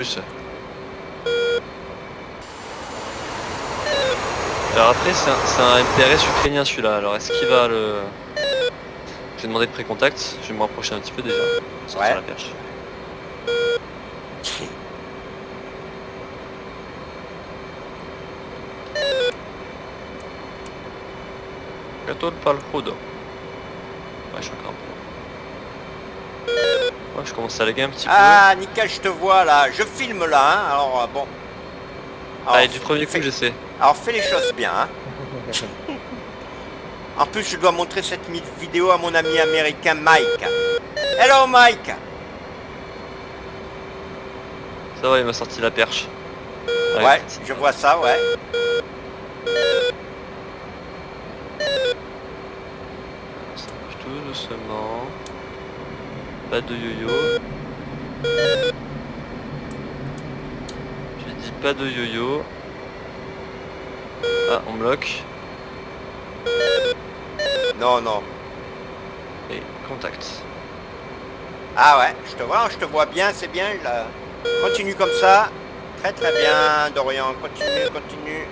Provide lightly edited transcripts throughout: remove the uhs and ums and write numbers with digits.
Plus. Alors après c'est un MPRS ukrainien celui-là, alors est-ce qu'il va le... Je vais demander de pré-contact, je vais me rapprocher un petit peu déjà, sortir la perche. Catol par le crudo. Ouais, je suis encore un peu. Ouais, je commence à laguer un petit peu. Ah, nickel, je te vois là. Je filme là, hein. Alors bon. Alors, allez, du premier coup, j'essaie. Alors fais les choses bien. Hein. En plus, je dois montrer cette vidéo à mon ami américain Mike. Hello Mike. Ça va, il m'a sorti la perche. Ouais, ouais, je vois ça, ouais. Tout doucement. Pas de yo-yo. Je dis pas de yo-yo. Ah, on bloque. Non, non. Et contact. Ah ouais, je te vois bien, c'est bien. Là. Continue comme ça. Très très bien, Dorian. Continue, continue.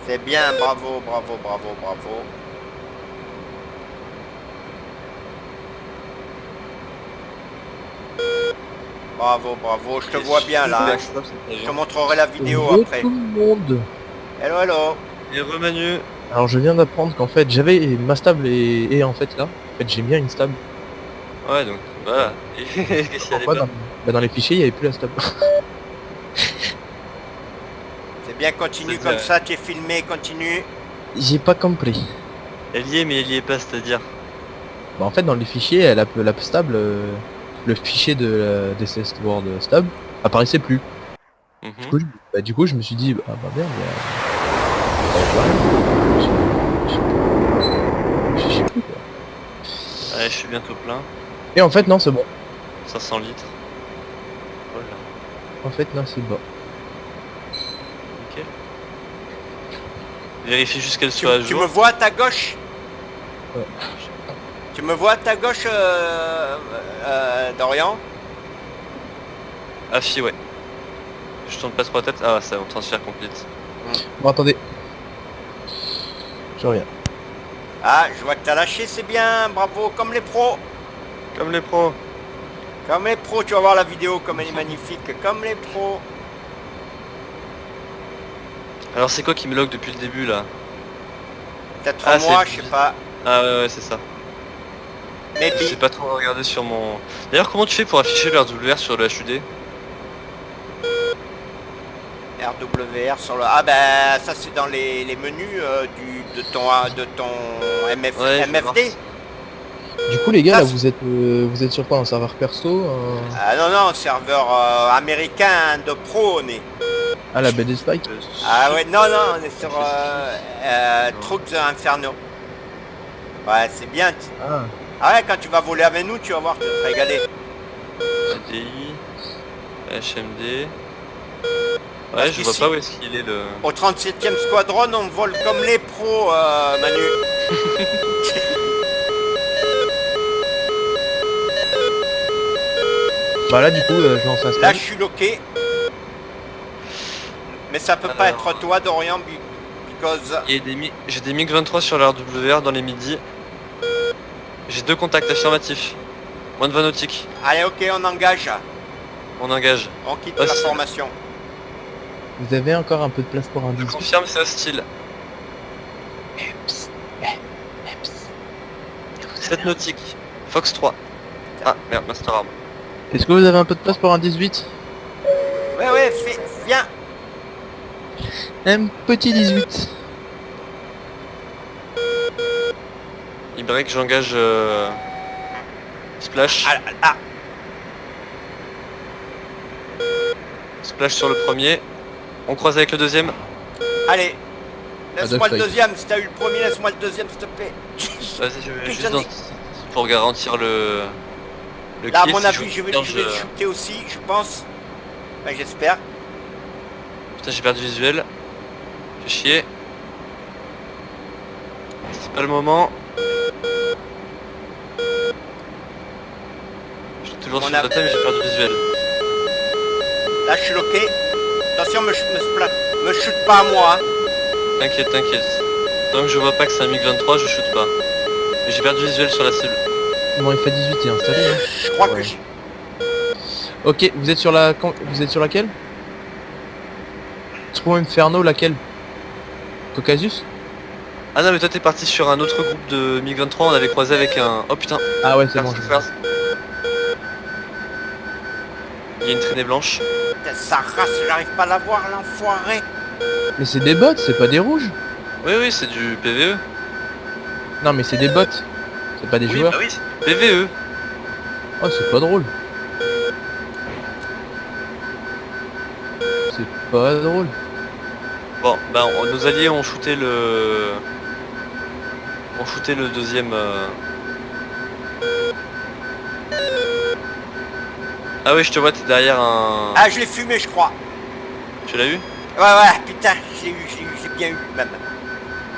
C'est bien, bravo, bravo, bravo, bravo. Bravo, bravo, je te vois bien là. Hein. Je te montrerai la vidéo après. Tout le monde. Hello, hello. Et remanu. Alors je viens d'apprendre qu'en fait j'avais ma stable et en fait là, en fait j'ai bien une stable. Ouais, donc voilà. Et qu'est-ce qu'il y a dans les fichiers il n'y avait plus la stable. C'est bien, continue comme ça, tu es filmé, continue. J'ai pas compris. Elle y est, mais elle y est pas, c'est-à-dire. Bah en fait dans les fichiers, la stable, le fichier de DCS Word stable apparaissait plus. Du coup je me suis dit ah bah merde. Je sais plus quoi. Allez, je suis bientôt plein. Et en fait non c'est bon. 500 litres. Voilà. En fait non c'est bon. Nickel. Vérifie juste qu'elle soit à jour. Tu me vois à ta gauche? Ouais. Tu me vois à ta gauche, Dorian? Ah si, ouais. Je tourne pas trop la tête. Ah, ça, on transfert complète. Bon attendez. Je reviens. Ah, je vois que t'as lâché, c'est bien, bravo, comme les pros. Comme les pros. Comme les pros, tu vas voir la vidéo comme elle est magnifique, comme les pros. Alors c'est quoi qui me log depuis le début là? Peut-être moi, je sais pas. Ah ouais, c'est ça. Mais je sais pas trop regarder sur mon... D'ailleurs, comment tu fais pour afficher le RWR sur le HUD? RWR sur le... Ah ben ça c'est dans les menus de ton MFD. Du coup les gars, là vous êtes sur quoi, un serveur perso Ah non non, serveur américain de pro on est. Ah la BD Spike. Ah ouais, non non, on est sur Trucks Inferno. Ouais, c'est bien. Ah ouais, quand tu vas voler avec nous, tu vas voir, tu vas te régaler. GDI, HMD... Ouais, je vois pas où est-ce qu'il est le... Au 37e squadron, on vole comme les pros, Manu. Bah là du coup je lance un stable. Là je suis loqué. Mais ça peut pas être toi Dorian because... J'ai des MiG-23 sur l'RWR dans les midis. J'ai 2 contacts affirmatifs. Moins de 20 nautiques. Allez ok, on engage. On engage. On quitte la formation. Vous avez encore un peu de place pour un 18. Je confirme, c'est hostile. 7 nautiques. Fox 3. Ah merde, Master Arm. Est-ce que vous avez un peu de place pour un 18? Ouais, viens. Un petit 18. Il break, j'engage Splash. Splash sur le premier. On croise avec le deuxième. Allez. Laisse-moi le deuxième, si t'as eu le premier, laisse-moi le deuxième s'il te plaît. Vas-y, je vais juste pour garantir le là à mon avis je vais le shooter aussi, je pense. Enfin j'espère. Putain, j'ai perdu visuel. Fais chier. C'est pas le moment. Je suis toujours sur le data mais j'ai perdu visuel. Là, je suis loqué. Attention, me shoot pas à moi. Hein. T'inquiète, t'inquiète. Tant que je vois pas que c'est un MiG-23, je shoot pas. Mais j'ai perdu visuel sur la cible. Bon, il fait 18, il est installé. Hein. Je crois que j'ai... Ok, vous êtes sur laquelle? Trou Inferno, laquelle? Caucasus? Ah non mais toi t'es parti sur un autre groupe de MiG-23, on avait croisé avec un... Oh putain. Ah ouais, c'est bon. Il y a une traînée blanche. Putain, sa race, j'arrive pas à la voir, l'enfoiré. Mais c'est des bots, c'est pas des rouges. Oui oui, c'est du PVE. Non mais c'est des bots, c'est pas des Oui, joueurs. bah oui, c'est PVE. Oh, c'est pas drôle. C'est pas drôle. Bon, bah nos alliés ont shooté le... deuxième... Ah oui, je te vois, t'es derrière un... Ah, je l'ai fumé, je crois. Tu l'as eu? Ouais, putain, j'ai bien eu, même.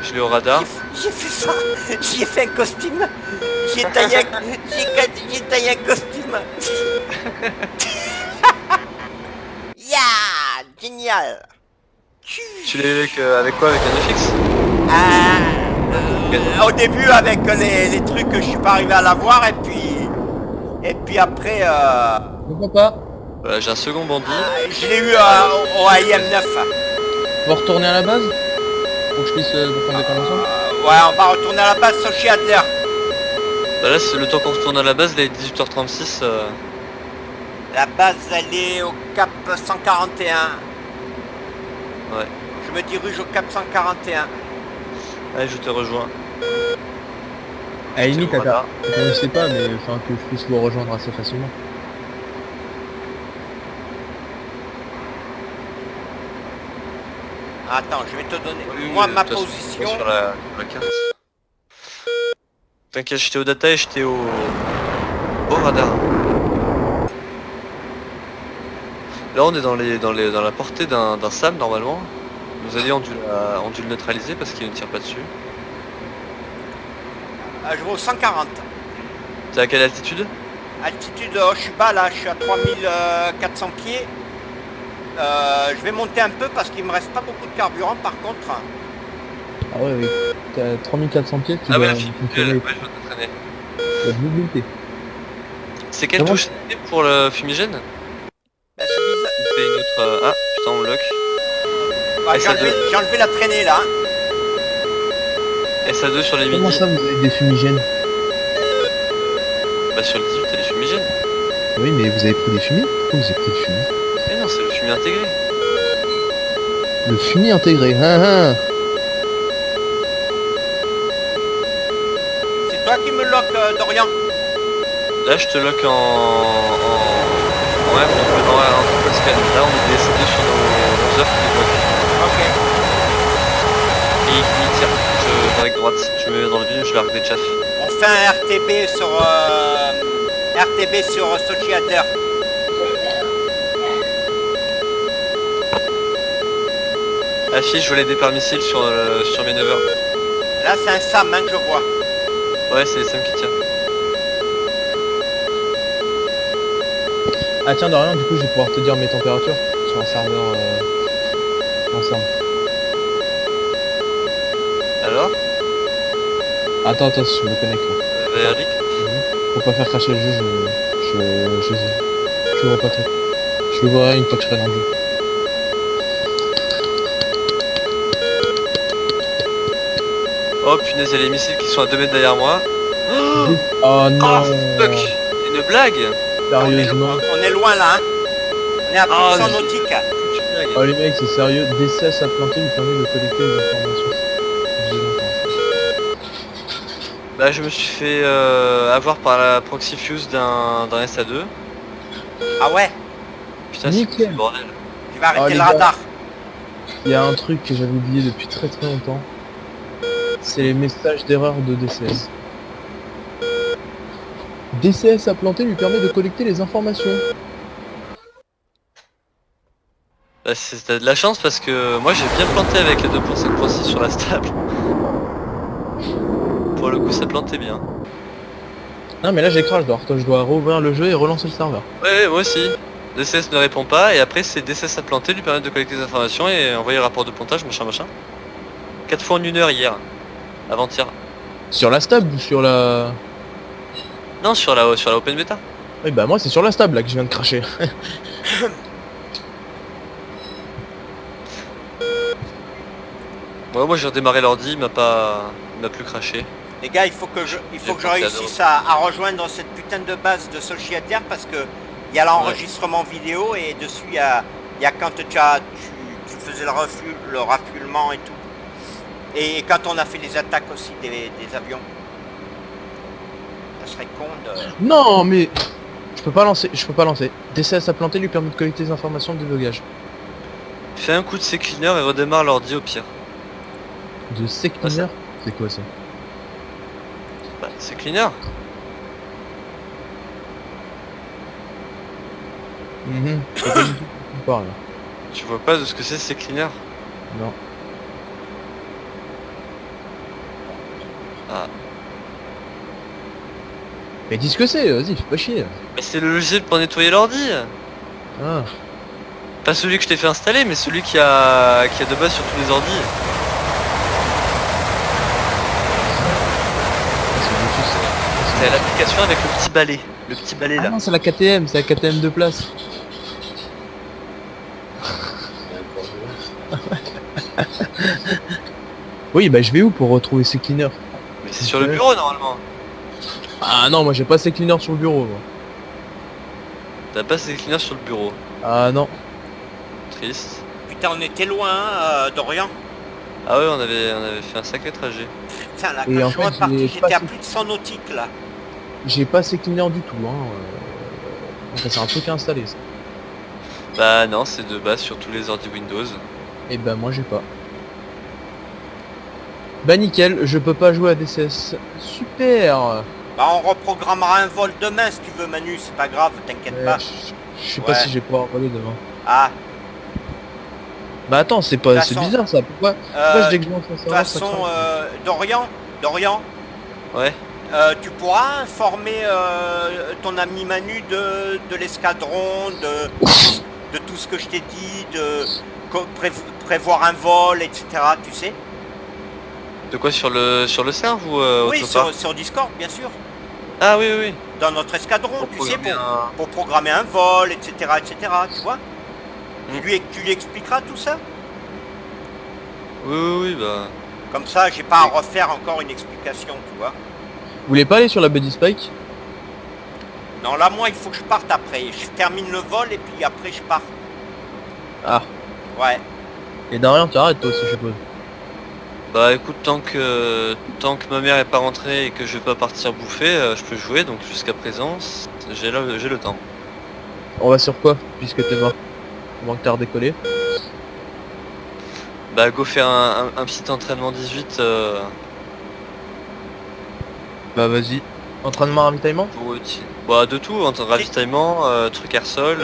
Je l'ai au radar. J'ai fait ça, j'ai fait un costume. J'ai taillé un costume. Ya, génial. Tu l'as eu avec quoi? Avec un EFX? Au début avec les trucs que je suis pas arrivé à l'avoir et puis après Pourquoi pas? Voilà, j'ai un second bandit. je l'ai eu au AIM-9. On va retourner à la base? Faut que je puisse vous prendre des conventions? Ouais, on va retourner à la base sur chez Adler. Bah là c'est le temps qu'on retourne à la base, là il est 18h36. La base elle est au cap 141. Ouais. Je me dirige au cap 141. Allez, je te rejoins. À la limite, Voilà. je sais pas, mais enfin que je puisse vous rejoindre assez facilement. Attends, je vais te donner Oui, moi oui, ma de toute façon, position. sur la carte. T'inquiète, j'étais au data et j'étais au radar. Là on est dans la portée d'un SAM normalement. Nos alliés ont dû le neutraliser parce qu'il ne tire pas dessus. Je vais au 140. T'es à quelle altitude? Altitude, je suis bas là, je suis à 3400 pieds. Je vais monter un peu parce qu'il me reste pas beaucoup de carburant par contre. Ah ouais, oui. T'as 3400 pieds, tu Ah ouais, dois... la fumigène, ouais, je vais t'entraîner. La mobilité. C'est quelle Comment touche pour le fumigène? Bah, c'est bizarre. C'est une autre... Ah putain on lock. Bah, SA2. j'ai enlevé la traînée là. SA2 sur les Comment midi. ça, vous avez des fumigènes? Bah sur le 18 t'as les fumigènes. Oui, mais vous avez pris des fumis? Pourquoi vous avez pris des fumis? Eh non c'est le fumier intégré. Le fumier intégré, hein. C'est toi qui me lock Dorian. Là je te lock Ouais, en triple scan. Là on est des SD sur nos œufs qui débloquent. Ok. Et il tire. Je avec droite. Je me mets dans le vide, je largue des chaffes. On fait un RTB sur Sochi Adler. Affiche, je voulais des départs missiles sur mes 9h. Là c'est un SAM hein, que je vois. Ouais, c'est les Sam qui tirent. Ah tiens, de rien, du coup, je vais pouvoir te dire mes températures sur un serveur ensemble. Alors Attends, je me connecte là. Eric. Faut pas faire cracher le jeu, je vois pas trop. Je le verrai une fois que je serai dans le jeu. Oh punaise, il y a les missiles qui sont à 2 mètres derrière moi. Oh non. Oh fuck. C'est une blague. Sérieusement. On est loin là. Hein. On est à plus de 100 nautiques. C'est une blague. Oh les mecs, c'est sérieux. DCS à planter lui permet de collecter les informations. Bah je me suis fait avoir par la proxy fuse d'un SA2. Ah ouais. Putain c'est Nickel. le bordel. Je vais arrêter les le gars. radar. Il y a un truc que j'avais oublié depuis très longtemps. C'est les messages d'erreur de DCS. DCS à planter lui permet de collecter les informations. Bah t'as de la chance parce que moi j'ai bien planté avec les 2.5.6 sur la stable. Pour le coup ça plantait bien. Non mais là j'ai crash, je dois rouvrir le jeu et relancer le serveur. Ouais moi aussi. DCS ne répond pas et après c'est DCS à planter, lui permettre de collecter des informations et envoyer le rapport de pontage, machin. 4 fois en 1 heure hier, avant-hier. Sur la stable ou sur la... Non, sur la open beta. Oui bah moi c'est sur la stable là que je viens de cracher. Ouais, moi j'ai redémarré l'ordi, il m'a plus craché. Les gars, il faut que je réussisse à rejoindre cette putain de base de Solchiater parce que il y a l'enregistrement vidéo et dessus il y a quand tu faisais le raffulement et tout. Et quand on a fait les attaques aussi des avions. Ça serait con de... Non mais... Je peux pas lancer. DCS à planter lui permet de collecter des informations de débogage. Fais un coup de C-cleaner et redémarre l'ordi au pire. De C-cleaner? C'est quoi ça? Bah, C-cleaner. Je sais pas du tout de quoi tu parles. Tu vois pas de ce que c'est C-cleaner? Non. Ah. Mais dis ce que c'est, vas-y, fais pas chier. Mais c'est le logiciel pour nettoyer l'ordi. Ah. Pas celui que je t'ai fait installer, mais celui qui a de base sur tous les ordis. C'est l'application avec le petit balai. Le petit balai là. Ah non, c'est la KTM, c'est la KTM de place. Oui, bah je vais où pour retrouver ces cleaners? Mais c'est sur le bureau normalement. Ah non, moi j'ai pas ces cleaners sur le bureau. Moi. T'as pas ces cleaners sur le bureau. Ah non. Triste. Putain, on était loin, d'Orient. Ah ouais, on avait fait un sacré trajet. Putain, là, quand Et je en suis fait, reparti, j'étais à plus de 100 nautiques, là. J'ai pas ces cleaners du tout, hein. Enfin, c'est un truc à installer, ça. Bah non, c'est de base sur tous les ordi Windows. Et bah moi j'ai pas. Bah nickel, je peux pas jouer à DCS. Super. Bah on reprogrammera un vol demain si tu veux Manu, c'est pas grave, t'inquiète pas. Je sais pas si je vais pouvoir voler demain. Ah. Bah attends, c'est bizarre ça, pourquoi je dis que je lance un de toute façon, Dorian, ouais. Tu pourras informer ton ami Manu de l'escadron, de tout ce que je t'ai dit, de prévoir un vol, etc. Tu sais? De quoi, sur le serve ou oui, sur Discord, bien sûr. Ah oui, oui, oui. Dans notre escadron, Pour tu sais, programmer pour programmer un vol, etc., tu vois? Mm. Tu lui expliqueras tout ça? Oui, bah... Comme ça, j'ai pas à refaire encore une explication, tu vois? Vous voulez pas aller sur la Buddy Spike? Non, là, moi, il faut que je parte après. Je termine le vol et puis après, je pars. Ah. Ouais. Et Darien, tu arrêtes toi aussi, je suppose. Bah écoute, tant que ma mère est pas rentrée et que je vais pas partir bouffer, je peux jouer, donc jusqu'à présent, j'ai le temps. On va sur quoi, puisque t'es mort? Avant que t'aies redécollé. Bah go faire un petit entraînement 18 Bah vas-y. Entraînement ravitaillement? pour bah de tout, ravitaillement, truc airsoll.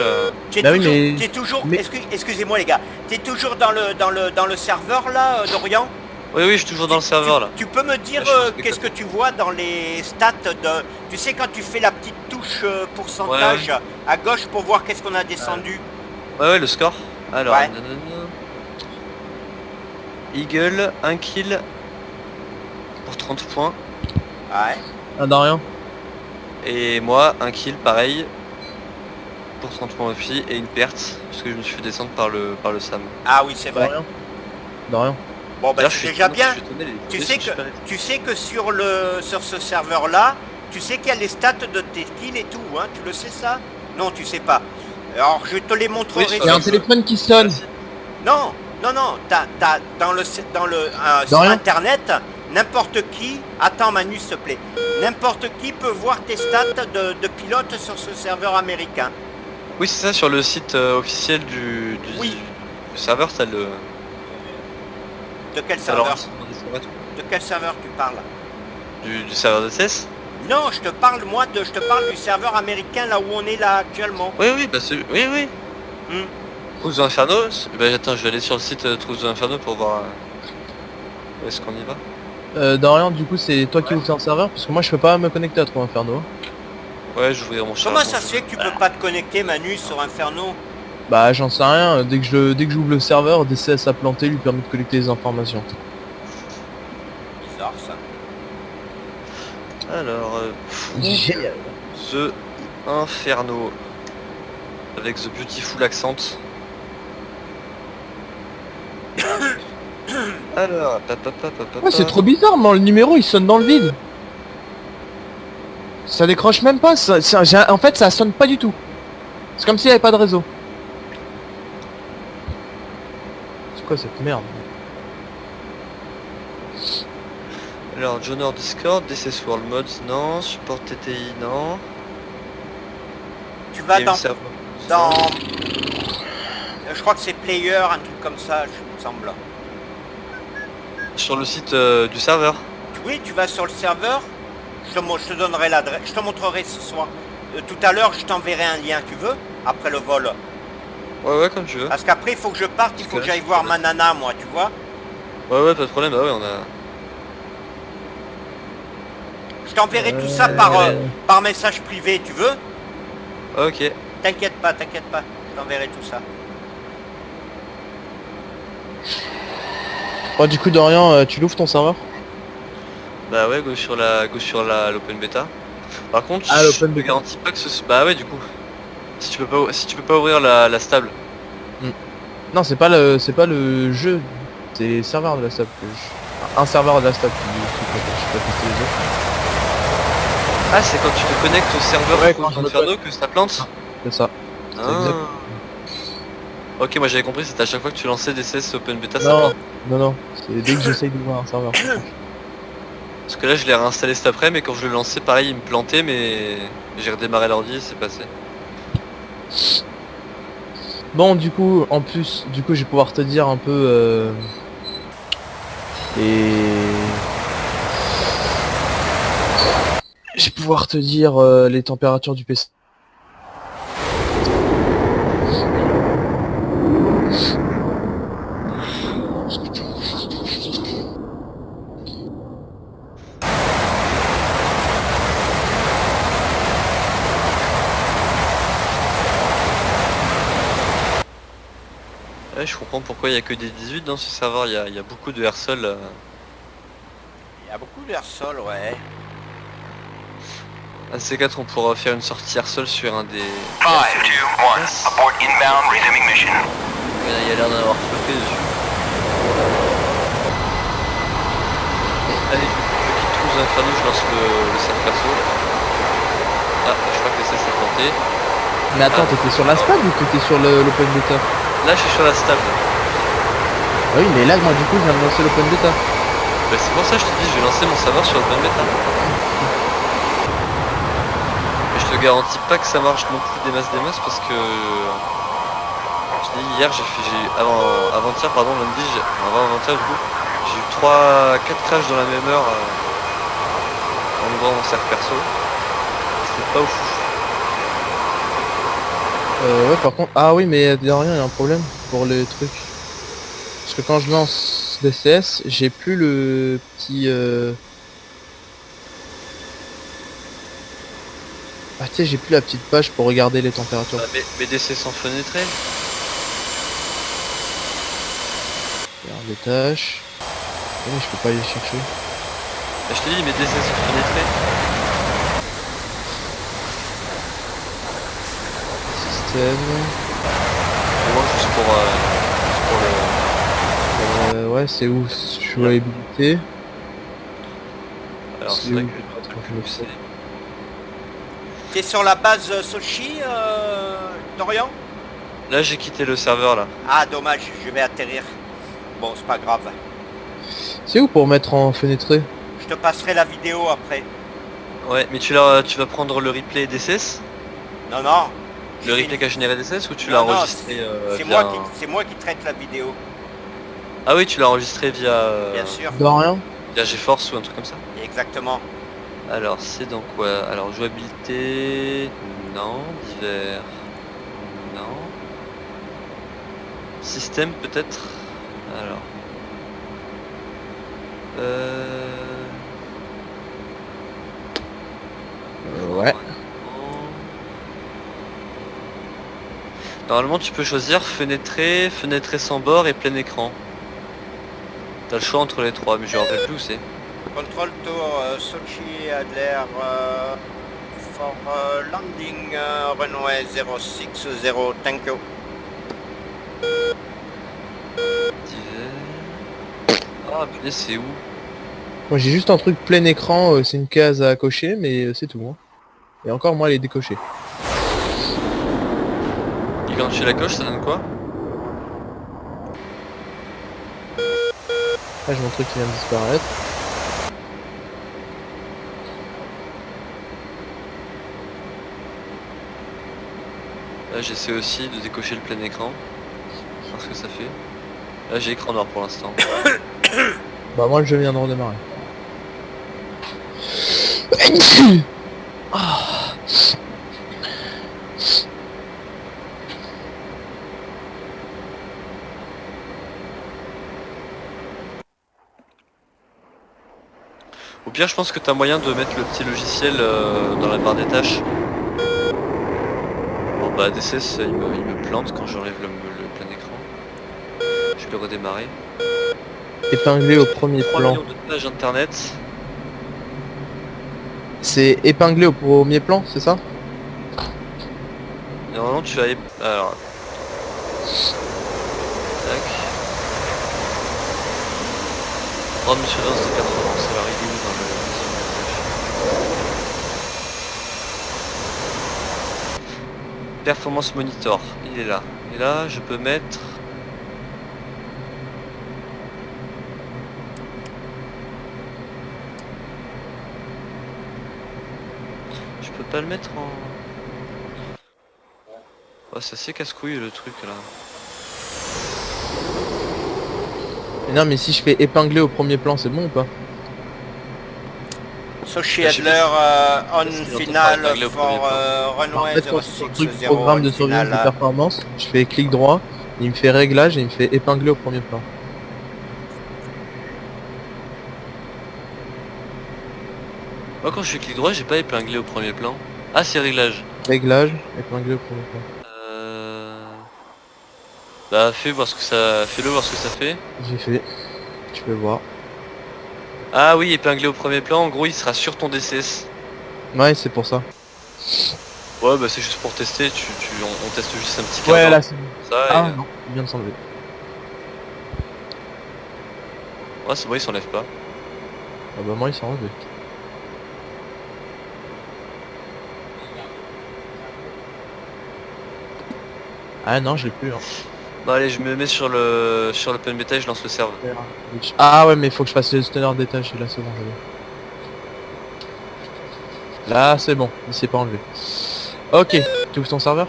Bah oui, mais... T'es toujours... Excusez-moi les gars. T'es toujours dans le serveur là, d'Orient? Oui, je suis toujours dans le serveur là. Tu peux me dire qu'est-ce que tu vois dans les stats de... Tu sais quand tu fais la petite touche pourcentage ouais. à gauche pour voir qu'est-ce qu'on a descendu? Ouais, le score. Alors, ouais. Eagle, 1 kill pour 30 points. Ouais. Ah, Darien. Et moi, 1 kill pareil pour 30 points aussi et une perte parce que je me suis fait descendre par le SAM. Ah oui, c'est vrai. Darien. Bon bah c'est déjà bien. Tu sais que sur ce serveur là, tu sais qu'il y a les stats de tes kills et tout, hein, tu le sais ça? Non, tu sais pas. Alors je te les montrerai. Il y a un téléphone qui sonne. Non, t'as sur internet, n'importe qui, attends Manu s'il te plaît, n'importe qui peut voir tes stats de pilote sur ce serveur américain. Oui c'est ça, sur le site officiel du serveur, t'as le... De quel serveur? De quel serveur tu parles? Du serveur de CS? Non, je te parle du serveur américain là où on est là actuellement. Oui, bah c'est... Oui. Trousse Inferno? Bah attends, je vais aller sur le site Trousse Inferno pour voir où est-ce qu'on y va. Dorian, du coup c'est toi qui ouvres un serveur parce que moi je peux pas me connecter à Trousse Inferno. Ouais, j'ouvrirai mon Comment chargement. ça se fait que tu peux pas te connecter, Manu, sur Inferno? Bah j'en sais rien, dès que j'ouvre le serveur, DCS a planté lui permet de collecter les informations. Bizarre ça. Alors, Génial. The Inferno. Avec The Beautiful Accent. Alors, Ouais, c'est trop bizarre, mais le numéro il sonne dans le vide. Ça décroche même pas, en fait ça sonne pas du tout. C'est comme s'il n'y avait pas de réseau. C'est quoi cette merde? Alors, Joner Discord, DCS World Mods, non. Support TTI, non. Tu vas Et dans... le serveur. Je crois que c'est Player, un truc comme ça, je me semble. Sur le site du serveur. Oui, tu vas sur le serveur. Je te donnerai l'adresse. Je te montrerai ce soir. Tout à l'heure, je t'enverrai un lien, tu veux? Après le vol. Ouais, comme tu veux. Parce qu'après, il faut que je parte, il faut que j'aille voir ma nana, moi, tu vois? Ouais, pas de problème, bah ouais, on a... Je t'enverrai tout ça par message privé, tu veux? Ok. T'inquiète pas, je t'enverrai tout ça. Oh, du coup Dorian, tu l'ouvres ton serveur? Bah ouais, go sur l'open beta. Par contre, Ah, je l'open te beta. garantis pas que ce... Bah ouais, du coup. Si tu peux pas ouvrir la stable. Non, c'est pas le jeu, c'est les serveurs de la stable. Un serveur de la stable je sais pas tester les autres. Ah, c'est quand tu te connectes au serveur Ouais, de quand je me Inferno que ça plante. C'est ça. Ah. exact. Ok, moi j'avais compris, c'était à chaque fois que tu lançais des CS open beta, ça Non, plante. non, c'est dès que j'essaye d'ouvrir un serveur. Parce que là, je l'ai réinstallé cet après, mais quand je le lançais, pareil, il me plantait, mais j'ai redémarré l'ordi et c'est passé. Bon, du coup, en plus, je vais pouvoir te dire un peu je vais pouvoir te dire les températures du PC. Ouais, je comprends pourquoi il y a que des 18 dans ce serveur, il y a beaucoup de airsols. Il y a beaucoup d'air-sol, ouais. À C4, on pourra faire une sortie airsol sur un des... 5, 2, 1, abort inbound, resuming mission. Il y a l'air d'en avoir flotté dessus. Allez, je quitte tous Inferno, je lance le serve perso. Ah, je crois que l'essai s'est planté. Mais attends, t'étais sur la stable ou t'étais sur l'open beta? Là, je suis sur la stable. Ah oui, mais là, moi, du coup, je viens de lancer l'open beta. Bah, c'est pour ça que je te dis, je vais lancer mon serveur sur l'open beta. Mais je te garantis pas que ça marche non plus des masses parce que... Je te dis, hier, avant-hier, pardon, lundi, avant-hier, du coup, j'ai eu 4 crashs dans la même heure en ouvrant mon serve perso. C'était pas ouf. Ouais, par contre... Ah oui, mais derrière, il y a un problème pour les trucs. Parce que quand je lance DCS, j'ai plus le petit... Ah, tu sais, j'ai plus la petite page pour regarder les températures. Mais DC sans fenêtré. Regarde les tâches. Ah oui, je peux pas aller les chercher. Bah, je te dis, mais DC sans fenêtré. Système... Moi, juste pour le... Ouais, c'est où? Jouabilité. Alors, c'est C'est vrai où? que Attends, je le sais. T'es sur la base Sochi, Dorian? Là, j'ai quitté le serveur, là. Ah, dommage, je vais atterrir. Bon, c'est pas grave. C'est où pour mettre en fenêtré? Je te passerai la vidéo après. Ouais, mais tu vas prendre le replay DCS? Non, non. Le replay qu'a généré DCS ou tu Non, l'as non, enregistré C'est via... moi qui traite la vidéo, Ah oui, tu l'as enregistré via... bien sûr. De rien. Via GeForce ou un truc comme ça? Exactement. Alors, c'est dans quoi? Alors, jouabilité... Non. Divers... Non. Système, peut-être? Alors... Ouais. Normalement tu peux choisir fenêtré, fenêtré sans bord et plein écran. T'as le choix entre les trois, mais je me rappelle plus où c'est. Control tour, Sochi Adler for landing runway 060, thank you. Ah putain, c'est où? Moi j'ai juste un truc plein écran, c'est une case à cocher, mais c'est tout. Hein. Et encore moi elle est décochée. Et quand tu la coches, ça donne quoi? Là j'ai mon truc qui vient de disparaître. Là j'essaie aussi de décocher le plein écran. Voir ce que ça fait. Là j'ai écran noir pour l'instant. Bah moi le jeu vient de redémarrer. Au pire je pense que t'as moyen de mettre le petit logiciel dans la barre des tâches. Bon bah DCS il me plante quand j'enlève le plein écran. Je vais le redémarrer. Épinglé au premier 3 plan. millions de pages internet. C'est épinglé au premier plan, c'est ça? Normalement tu as... Alors... Tac. 3 sur 11 de 80, ça va arriver où dans le... Performance monitor, il est là. Et là je peux mettre... Je peux pas le mettre en... Oh, c'est assez casse-couille le truc là. Mais non mais si je fais épinglé au premier plan c'est bon ou pas? Sochi Je sais Adler on ce qu'il entend final par épingler au premier for En runway fait quand sur le truc 060 programme de surveillance de final. performance, je fais clic droit, il me fait réglage et il me fait épingler au premier plan. Moi quand je fais clic droit j'ai pas épinglé au premier plan. Ah c'est réglage. Réglage, épinglé au premier plan. Bah fais voir ce que ça. Fais-le voir ce que ça fait. J'ai fait. Tu peux voir. Ah oui, épinglé au premier plan, en gros il sera sur ton DCS. Ouais c'est pour ça. Ouais bah c'est juste pour tester, on teste juste un petit quart Ouais d'heure, là c'est... ça Ah et... non, il vient de s'enlever. Ouais c'est bon il s'enlève pas. Ah bah moi il s'est enlevé. Ah non je l'ai plus hein. Bah allez je me mets sur le pen beta et je lance le serveur. Ah ouais mais il faut que je fasse le teneur des tâches et là c'est bon je l'ai. Là c'est bon, il s'est pas enlevé. Ok, tu ouvres ton serveur?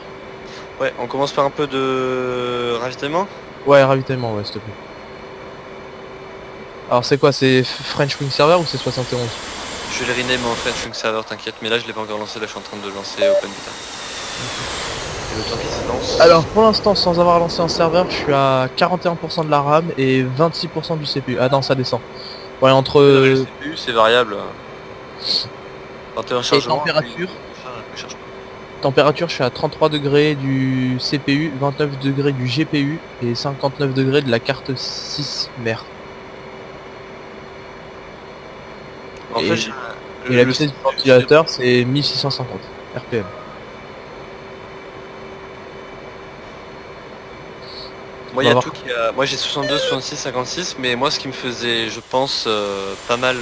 Ouais on commence par un peu de ravitaillement. Ouais ravitaillement ouais s'il te plaît. Alors c'est quoi, c'est French Wing Server ou c'est 71? Je vais le rename en French Wing serveur t'inquiète, mais là je l'ai pas encore lancé, là je suis en train de le lancer open beta. Et le temps qu'il se lance... Alors pour l'instant sans avoir lancé un serveur, je suis à 41% de la RAM et 26% du CPU. Ah non ça descend. Ouais entre... Le CPU c'est variable. Quand t'es en chargement... température il charge pas. Température je suis à 33 degrés du CPU, 29 degrés du GPU et 59 degrés de la carte 6 mère. En Et- fait j'ai... Et la vitesse du ventilateur c'est 1650 RPM. Moi, On va il y a voir. tout qui a... Moi j'ai 62, 66, 56, mais moi ce qui me faisait, je pense, pas mal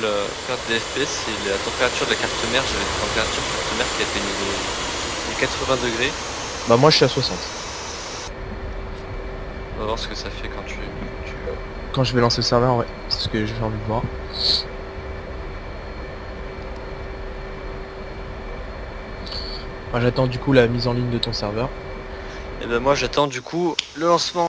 perdre des FPS, c'est la température de la carte mère. J'avais une température de carte mère qui atteignait les 80 degrés. Bah moi je suis à 60. On va voir ce que ça fait quand tu... Quand je vais lancer le serveur ouais, c'est ce que j'ai envie de voir. Moi j'attends du coup la mise en ligne de ton serveur. Et ben moi j'attends du coup le lancement.